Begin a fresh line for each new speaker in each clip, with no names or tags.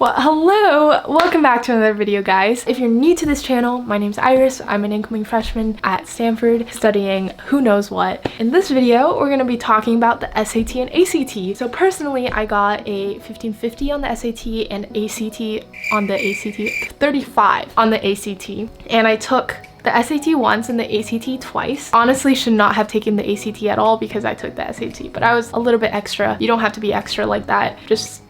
Well, hello! Welcome back to another video, guys. If you're new to this channel, my name's Iris. I'm an incoming freshman at Stanford studying who knows what. In this video, we're going to be talking about the SAT and ACT. So personally, I got a 1550 on the SAT and ACT on the ACT, 35 on the ACT. And I took the SAT once and the ACT twice. Honestly, should not have taken the ACT at all because I took the SAT, but I was a little bit extra. You don't have to be extra like that. Just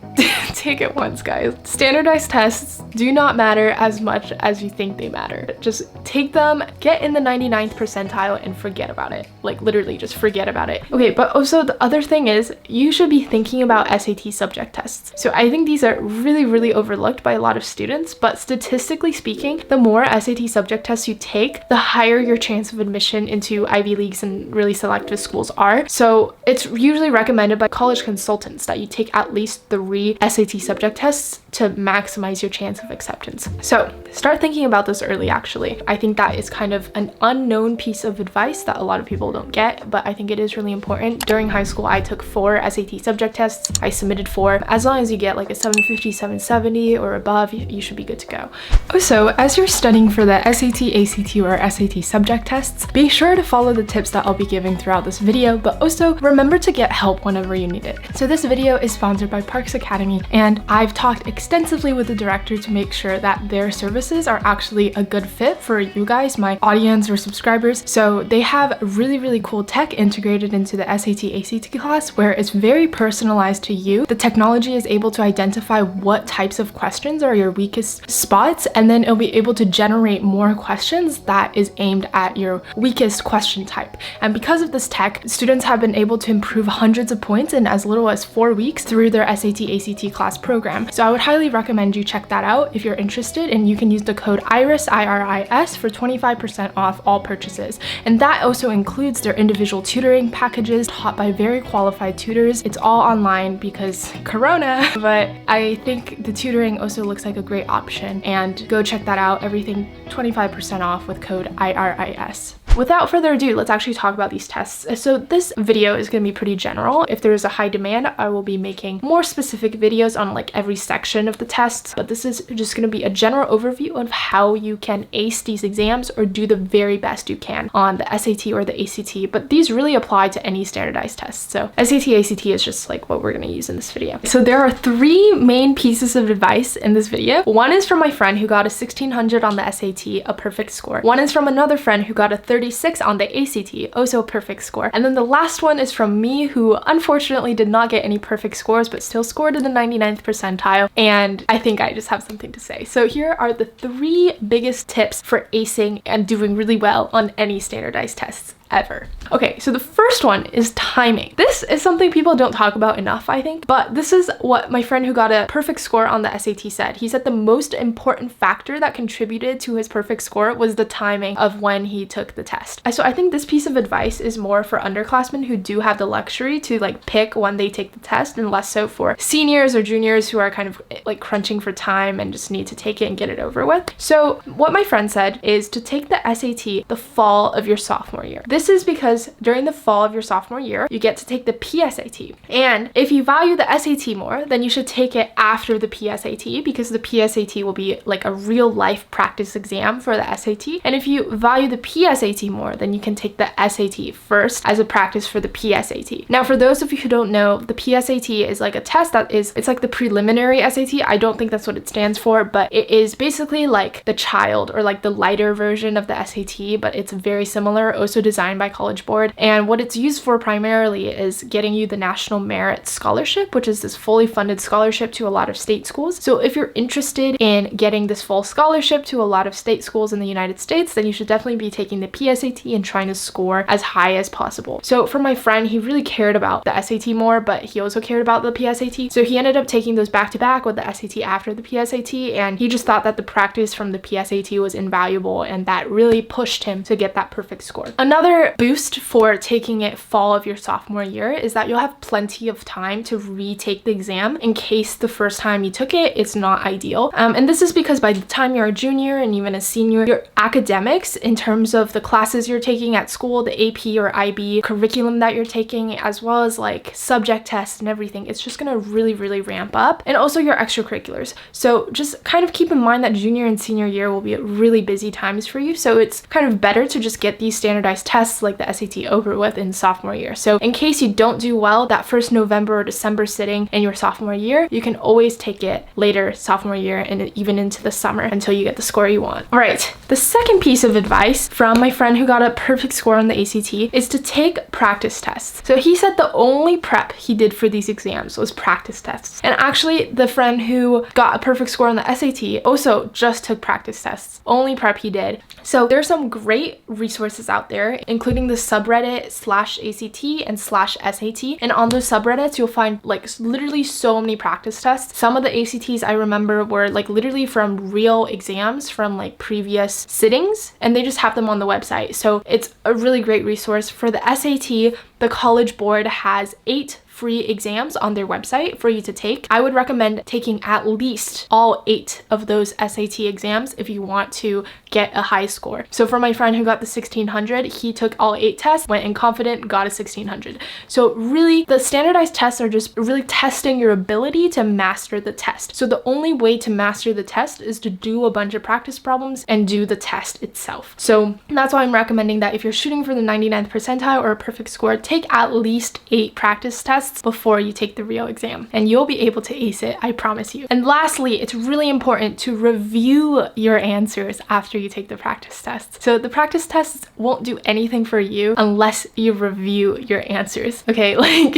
take it once, guys. Standardized tests do not matter as much as you think they matter. Just take them, get in the 99th percentile, and forget about it. Like literally just forget about it. Okay, but also the other thing is you should be thinking about SAT subject tests. So I think these are really overlooked by a lot of students, but statistically speaking, the more SAT subject tests you take, the higher your chance of admission into Ivy Leagues and really selective schools are. So it's usually recommended by college consultants that you take at least 3 SAT subject tests to maximize your chance of acceptance. So start thinking about this early, actually. I think that is kind of an unknown piece of advice that a lot of people don't get, but I think it is really important. During high school, I took 4 SAT subject tests. I submitted 4. As long as you get like a 750, 770 or above, you should be good to go. Also, as you're studying for the SAT, ACT, or SAT subject tests, be sure to follow the tips that I'll be giving throughout this video, but also remember to get help whenever you need it. So this video is sponsored by Parks Academy, and I've talked extensively with the director to make sure that their services are actually a good fit for you guys, my audience or subscribers. So they have really cool tech integrated into the SAT, ACT class where it's very personalized to you. The technology is able to identify what types of questions are your weakest spots, and then it'll be able to generate more questions that is aimed at your weakest question type. And because of this tech, students have been able to improve hundreds of points in as little as 4 weeks through their SAT, ACT class program. So I would highly recommend you check that out if you're interested, and you can use the code IRIS, IRIS, for 25% off all purchases. And that also includes their individual tutoring packages taught by very qualified tutors. It's all online because Corona, but I think the tutoring also looks like a great option, and go check that out. Everything 25% off with code IRIS. Without further ado, let's actually talk about these tests. So this video is going to be pretty general. If there is a high demand, I will be making more specific videos on like every section of the tests, but this is just going to be a general overview of how you can ace these exams or do the very best you can on the SAT or the ACT, but these really apply to any standardized tests. So SAT, ACT is just like what we're going to use in this video. So there are 3 main pieces of advice in this video. One is from my friend who got a 1600 on the SAT, a perfect score. One is from another friend who got a 36 on the ACT, also a perfect score. And then the last one is from me, who unfortunately did not get any perfect scores, but still scored in the 99th percentile. And I think I just have something to say. So here are the 3 biggest tips for acing and doing really well on any standardized tests ever. Okay, so the first one is timing. This is something people don't talk about enough, I think, but this is what my friend who got a perfect score on the SAT said. He said the most important factor that contributed to his perfect score was the timing of when he took the test. So I think this piece of advice is more for underclassmen who do have the luxury to like pick when they take the test, and less so for seniors or juniors who are kind of like crunching for time and just need to take it and get it over with. So what my friend said is to take the SAT the fall of your sophomore year. This is because during the fall of your sophomore year, you get to take the PSAT. And if you value the SAT more, then you should take it after the PSAT, because the PSAT will be like a real life practice exam for the SAT. And if you value the PSAT more, then you can take the SAT first as a practice for the PSAT. Now, for those of you who don't know, the PSAT is like a test that is, it's like the preliminary SAT. I don't think that's what it stands for, but it is basically like the child or like the lighter version of the SAT, but it's very similar, also designed by College Board. And what it's used for primarily is getting you the National Merit Scholarship, which is this fully funded scholarship to a lot of state schools. So if you're interested in getting this full scholarship to a lot of state schools in the United States, then you should definitely be taking the PSAT and trying to score as high as possible. So for my friend, he really cared about the SAT more, but he also cared about the PSAT. So he ended up taking those back to back with the SAT after the PSAT, and he just thought that the practice from the PSAT was invaluable, and that really pushed him to get that perfect score. Another Another boost for taking it fall of your sophomore year is that you'll have plenty of time to retake the exam in case the first time you took it, it's not ideal. And this is because by the time you're a junior and even a senior, your academics in terms of the classes you're taking at school, the AP or IB curriculum that you're taking, as well as like subject tests and everything, it's just gonna really ramp up. And also your extracurriculars. So just kind of keep in mind that junior and senior year will be really busy times for you. So it's kind of better to just get these standardized tests like the SAT over with in sophomore year. So in case you don't do well that first November or December sitting in your sophomore year, you can always take it later sophomore year and even into the summer until you get the score you want. All right, the second piece of advice from my friend who got a perfect score on the ACT is to take practice tests. So he said the only prep he did for these exams was practice tests. And actually the friend who got a perfect score on the SAT also just took practice tests. Only prep he did. So there's some great resources out there, including the subreddit /ACT and /SAT. And on those subreddits, you'll find like literally so many practice tests. Some of the ACTs I remember were like literally from real exams from like previous sittings, and they just have them on the website. So it's a really great resource. For the SAT, the College Board has 8 free exams on their website for you to take. I would recommend taking at least all 8 of those SAT exams if you want to get a high score. So for my friend who got the 1600, he took all 8 tests, went in confident, got a 1600. So really the standardized tests are just really testing your ability to master the test. So the only way to master the test is to do a bunch of practice problems and do the test itself. So that's why I'm recommending that if you're shooting for the 99th percentile or a perfect score, take at least 8 practice tests before you take the real exam, and you'll be able to ace it, I promise you. And lastly, it's really important to review your answers after you take the practice tests. So the practice tests won't do anything for you unless you review your answers. Okay, like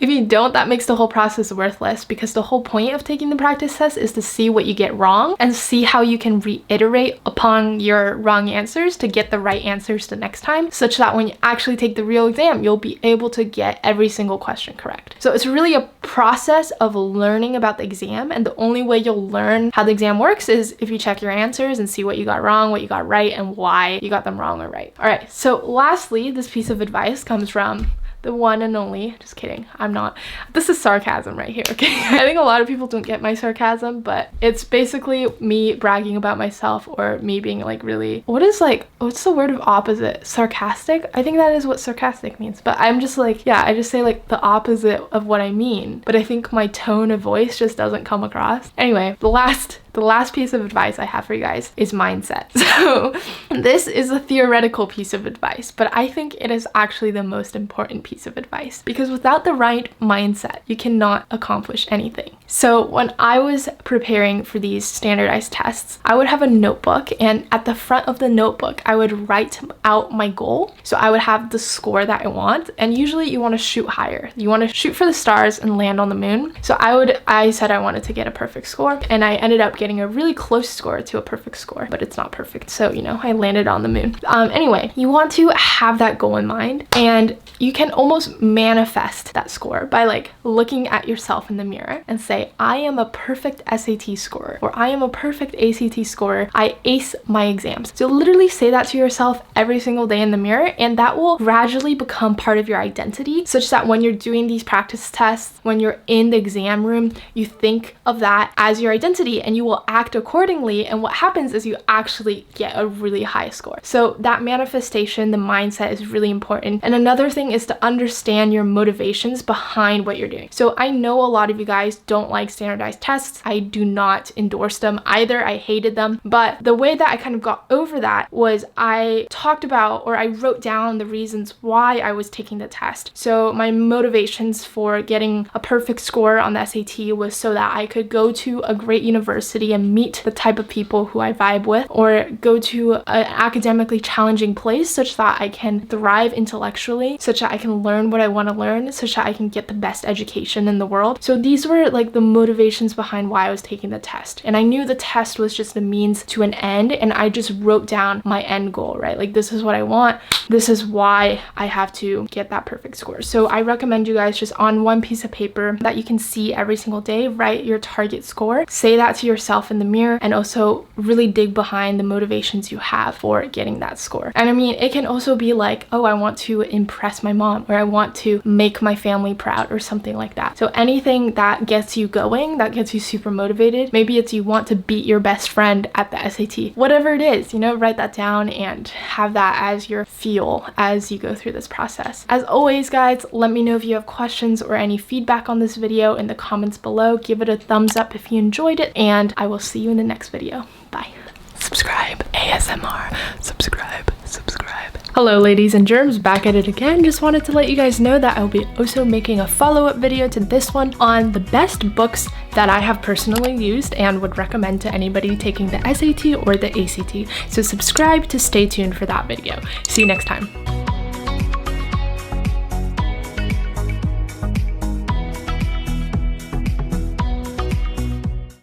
if you don't, that makes the whole process worthless, because the whole point of taking the practice test is to see what you get wrong and see how you can reiterate upon your wrong answers to get the right answers the next time, such that when you actually take the real exam, you'll be able to get every single question correct. So it's really a process of learning about the exam, and the only way you'll learn how the exam works is if you check your answers and see what you got wrong, what you got right, and why you got them wrong or right. All right, so lastly, this piece of advice comes from the one and only, just kidding, I'm not, this is sarcasm right here, okay? I think a lot of people don't get my sarcasm, but it's basically me bragging about myself, or me being like really, what's the word of opposite? Sarcastic? I think that is what sarcastic means, but I'm just like, yeah, I just say like the opposite of what I mean, but I think my tone of voice just doesn't come across. Anyway, the last piece of advice I have for you guys is mindset. So this is a theoretical piece of advice, but I think it is actually the most important piece of advice, because without the right mindset, you cannot accomplish anything. So when I was preparing for these standardized tests, I would have a notebook, and at the front of the notebook, I would write out my goal. So I would have the score that I want, and usually you want to shoot higher. You want to shoot for the stars and land on the moon. So I said I wanted to get a perfect score, and I ended up getting a really close score to a perfect score, but it's not perfect. So, you know, I landed on the moon. Anyway, you want to have that goal in mind, and you can almost manifest that score by like looking at yourself in the mirror and say, I am a perfect SAT scorer, or I am a perfect ACT scorer. I ace my exams. So literally say that to yourself every single day in the mirror, and that will gradually become part of your identity, such that when you're doing these practice tests, when you're in the exam room, you think of that as your identity and you will act accordingly. And what happens is you actually get a really high score. So that manifestation, the mindset, is really important. And another thing is to understand your motivations behind what you're doing. So I know a lot of you guys don't like standardized tests. I do not endorse them either. I hated them. But the way that I kind of got over that was I talked about, or I wrote down the reasons why I was taking the test. So my motivations for getting a perfect score on the SAT was so that I could go to a great university and meet the type of people who I vibe with, or go to an academically challenging place such that I can thrive intellectually, such that I can can learn what I want to learn such that I can get the best education in the world. So these were like the motivations behind why I was taking the test. And I knew the test was just a means to an end, and I just wrote down my end goal, right? Like, this is what I want. This is why I have to get that perfect score. So I recommend you guys just on one piece of paper that you can see every single day, write your target score, say that to yourself in the mirror, and also really dig behind the motivations you have for getting that score. And I mean, it can also be like, oh, I want to impress my mom, or I want to make my family proud, or something like that. So anything that gets you going, that gets you super motivated. Maybe it's you want to beat your best friend at the SAT. Whatever it is, you know, write that down and have that as your fuel as you go through this process. As always, guys, let me know if you have questions or any feedback on this video in the comments below. Give it a thumbs up if you enjoyed it, and I will see you in the next video. Bye. Subscribe, ASMR, subscribe. Hello ladies and germs, back at it again. Just wanted to let you guys know that I'll be also making a follow-up video to this one on the best books that I have personally used and would recommend to anybody taking the SAT or the ACT. So subscribe to stay tuned for that video. See you next time.